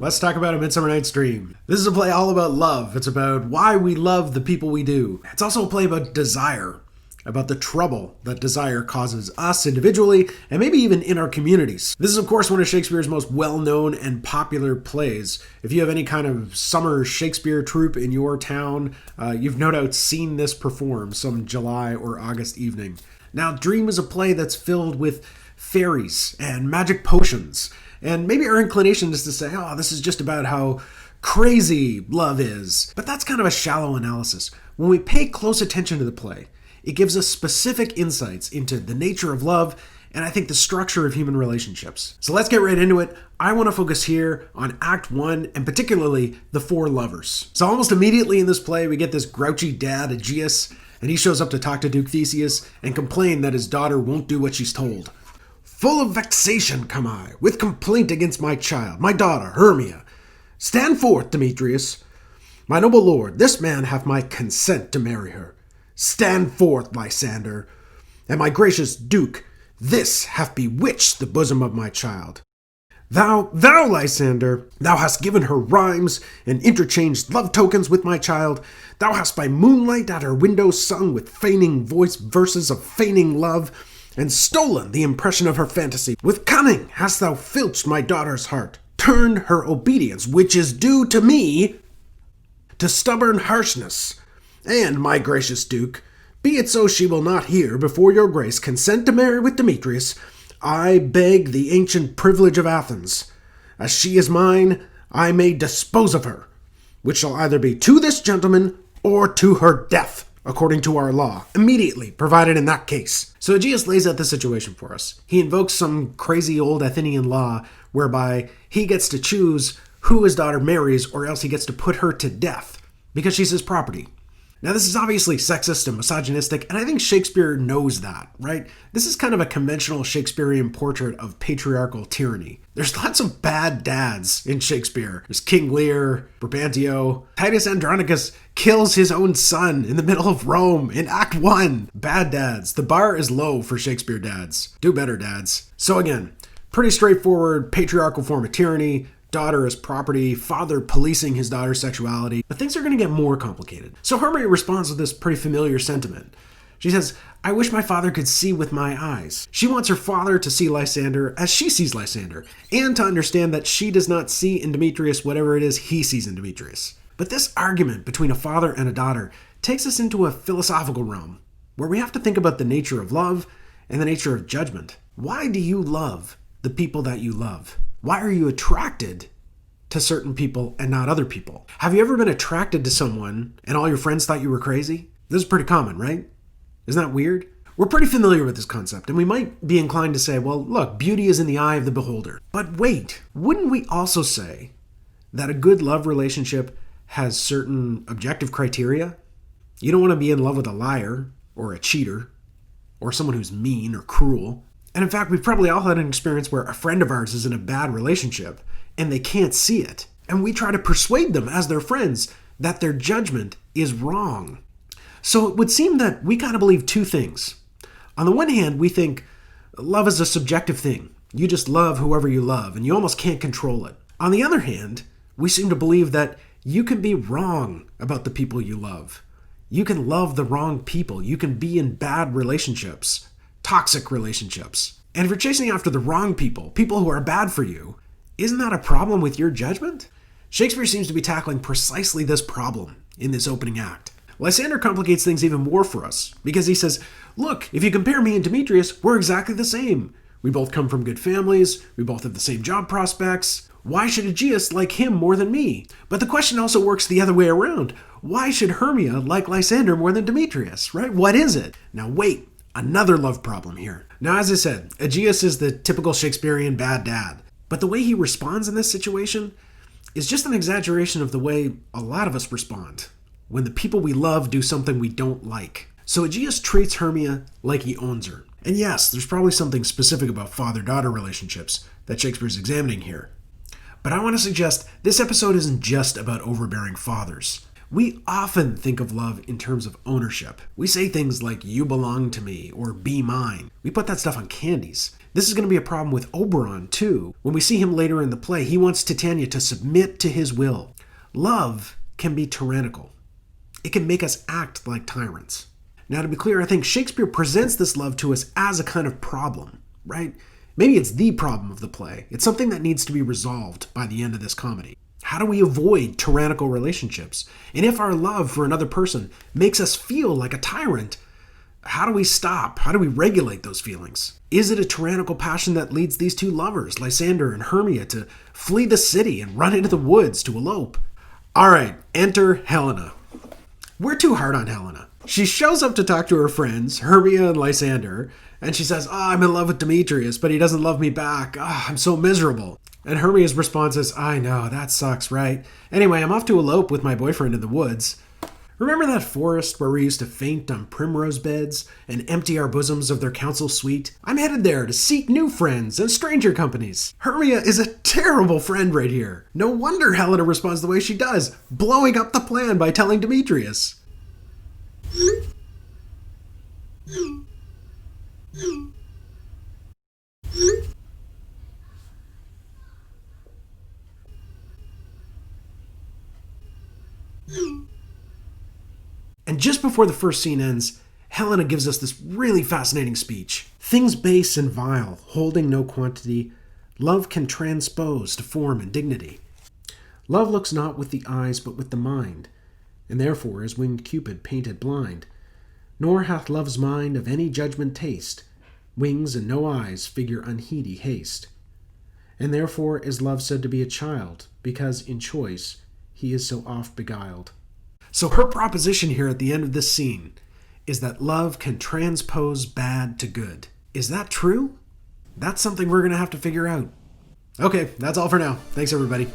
Let's talk about A Midsummer Night's Dream. This is a play all about love. It's about why we love the people we do. It's also a play about desire, about the trouble that desire causes us individually and maybe even in our communities. This is, of course, one of Shakespeare's most well-known and popular plays. If you have any kind of summer Shakespeare troupe in your town, you've no doubt seen this perform some July or August evening. Now, Dream is a play that's filled with fairies and magic potions. And maybe our inclination is to say, oh, this is just about how crazy love is. But that's kind of a shallow analysis. When we pay close attention to the play, it gives us specific insights into the nature of love and I think the structure of human relationships. So let's get right into it. I want to focus here on Act 1 and particularly the four lovers. So almost immediately in this play, we get this grouchy dad, Aegeus, and he shows up to talk to Duke Theseus and complain that his daughter won't do what she's told. Full of vexation come I, with complaint against my child, my daughter, Hermia. Stand forth, Demetrius. My noble lord, this man hath my consent to marry her. Stand forth, Lysander. And my gracious Duke, this hath bewitched the bosom of my child. Thou, Lysander, thou hast given her rhymes and interchanged love tokens with my child. Thou hast by moonlight at her window sung with feigning voice verses of feigning love, and stolen the impression of her fantasy. With cunning hast thou filched my daughter's heart, turned her obedience, which is due to me, to stubborn harshness. And, my gracious Duke, be it so she will not here before your grace consent to marry with Demetrius, I beg the ancient privilege of Athens. As she is mine, I may dispose of her, which shall either be to this gentleman or to her death, according to our law, immediately provided in that case. So Aegeus lays out the situation for us. He invokes some crazy old Athenian law whereby he gets to choose who his daughter marries or else he gets to put her to death because she's his property. Now, this is obviously sexist and misogynistic, and I think Shakespeare knows that, right? This is kind of a conventional Shakespearean portrait of patriarchal tyranny. There's lots of bad dads in Shakespeare. There's King Lear, Brabantio. Titus Andronicus kills his own son in the middle of Rome in Act 1. Bad dads. The bar is low for Shakespeare dads. Do better, dads. So again, pretty straightforward patriarchal form of tyranny. Daughter as property, father policing his daughter's sexuality. But things are going to get more complicated. So Hermia responds with this pretty familiar sentiment. She says, I wish my father could see with my eyes. She wants her father to see Lysander as she sees Lysander, and to understand that she does not see in Demetrius whatever it is he sees in Demetrius. But this argument between a father and a daughter takes us into a philosophical realm, where we have to think about the nature of love and the nature of judgment. Why do you love the people that you love? Why are you attracted to certain people and not other people? Have you ever been attracted to someone and all your friends thought you were crazy? This is pretty common, right? Isn't that weird? We're pretty familiar with this concept, and we might be inclined to say, well, look, beauty is in the eye of the beholder. But wait, wouldn't we also say that a good love relationship has certain objective criteria? You don't want to be in love with a liar or a cheater or someone who's mean or cruel. And in fact, we've probably all had an experience where a friend of ours is in a bad relationship and they can't see it. And we try to persuade them as their friends that their judgment is wrong. So it would seem that we gotta believe two things. On the one hand, we think love is a subjective thing. You just love whoever you love and you almost can't control it. On the other hand, we seem to believe that you can be wrong about the people you love. You can love the wrong people. You can be in bad relationships. Toxic relationships. And if you're chasing after the wrong people, people who are bad for you, isn't that a problem with your judgment? Shakespeare seems to be tackling precisely this problem in this opening act. Lysander complicates things even more for us because he says, look, if you compare me and Demetrius, we're exactly the same. We both come from good families. We both have the same job prospects. Why should Aegeus like him more than me? But the question also works the other way around. Why should Hermia like Lysander more than Demetrius, right? What is it? Now wait. Another love problem here. Now, as I said, Aegeus is the typical Shakespearean bad dad. But the way he responds in this situation is just an exaggeration of the way a lot of us respond when the people we love do something we don't like. So Aegeus treats Hermia like he owns her. And yes, there's probably something specific about father-daughter relationships that Shakespeare's examining here. But I want to suggest this episode isn't just about overbearing fathers. We often think of love in terms of ownership. We say things like, you belong to me, or be mine. We put that stuff on candies. This is going to be a problem with Oberon, too. When we see him later in the play, he wants Titania to submit to his will. Love can be tyrannical. It can make us act like tyrants. Now, to be clear, I think Shakespeare presents this love to us as a kind of problem, right? Maybe it's the problem of the play. It's something that needs to be resolved by the end of this comedy. How do we avoid tyrannical relationships? And if our love for another person makes us feel like a tyrant, how do we stop? How do we regulate those feelings? Is it a tyrannical passion that leads these two lovers, Lysander and Hermia, to flee the city and run into the woods to elope? All right, enter Helena. We're too hard on Helena. She shows up to talk to her friends, Hermia and Lysander, and she says, I'm in love with Demetrius, but he doesn't love me back. I'm so miserable. And Hermia's response is, I know, that sucks, right? Anyway, I'm off to elope with my boyfriend in the woods. Remember that forest where we used to faint on primrose beds and empty our bosoms of their council sweet? I'm headed there to seek new friends and stranger companies. Hermia is a terrible friend right here. No wonder Helena responds the way she does, blowing up the plan by telling Demetrius. And just before the first scene ends, Helena gives us this really fascinating speech. Things base and vile, holding no quantity, love can transpose to form and dignity. Love looks not with the eyes but with the mind, and therefore is winged Cupid painted blind. Nor hath love's mind of any judgment taste, wings and no eyes figure unheedy haste. And therefore is love said to be a child, because in choice he is so oft beguiled. So her proposition here at the end of this scene is that love can transpose bad to good. Is that true? That's something we're going to have to figure out. Okay, that's all for now. Thanks, everybody.